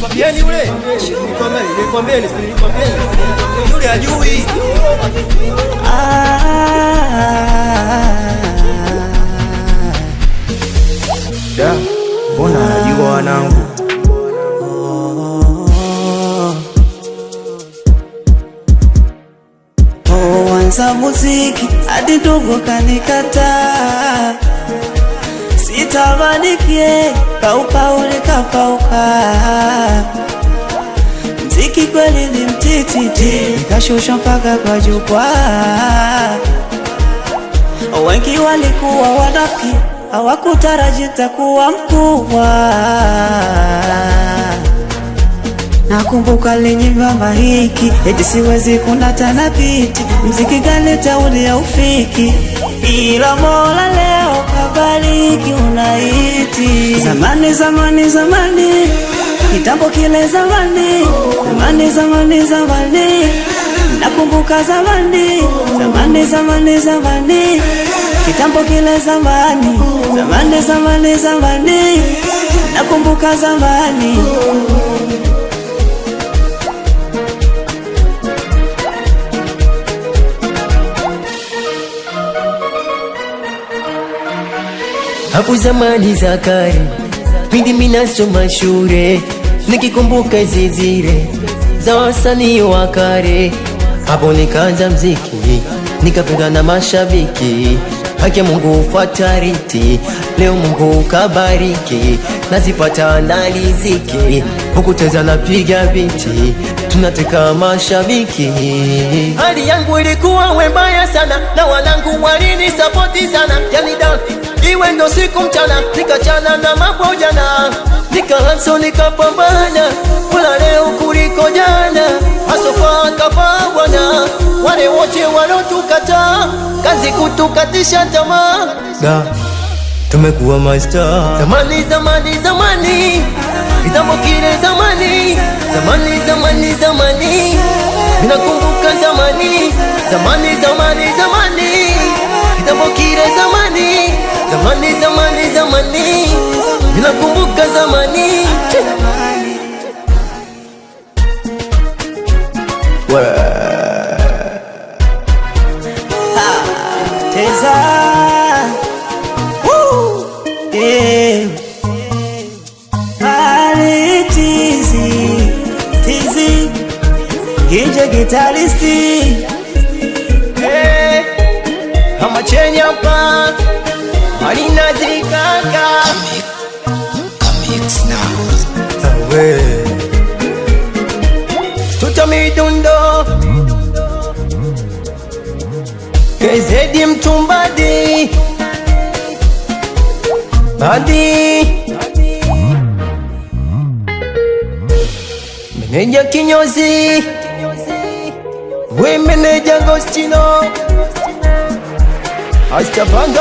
Nilikwambieni yule. Nilikwambieni yule hajui. Da, mbona anajua wanangu? Wanza muziki hadi ndugu kanikata, sitamanikie kauka ulikapauka. Mziki kweli ni mtititi, nikashusha mpaka kwa jukwaa. Wengi walikuwa wanafiki, hawakutaraji takuwa mkubwa. Nakumbuka linyimba hiki, eti siwezi kunatana biti. Mziki gani tauli ya ufiki, ila Mola leo kabariki unaiti. Zamani zamani zamani, kitambo kile zamani. Zamani zamani zamani, nakumbuka zamani. Zamani zamani zamani, kitambo kile zamani. Zamani zamani zamani, nakumbuka zamani. Hapo zamani za kale, pindi minasoma shule, nikikumbuka zile za wasanii wa kale. Hapo nikaanza mziki, nikapenda na mashabiki. Haki ya Mungu ufatariti, leo Mungu kabariki. Nazipata na riziki, huku teza napiga biti, tunateka mashabiki. Hali yangu ilikuwa wembaya sana, na wanangu walini sapoti sana. Yani dati iwe ndo siku mchana, nikachana na mambo jana, nikahanso nikapambana, wala leo kuliko jana. Asofa kafawana, wale wote walotukata, kazi kutukatisha tamaa. Da, tumekuwa master. Zamani zamani zamani, kitambo kile zamani. Zamani zamani zamani, ninakumbuka zamani. Zamani zamani zamani, kitambo kile zamani. Zamani zamani zamani, ninakumbuka zamani. Teza tizi Kinje gitaristi kama chenye hapa Marina zikaka Kamix now. Tutamidundo Kezedi mtumbadi Badi Meneja kinyozi, we meneja Agostino, Astapanga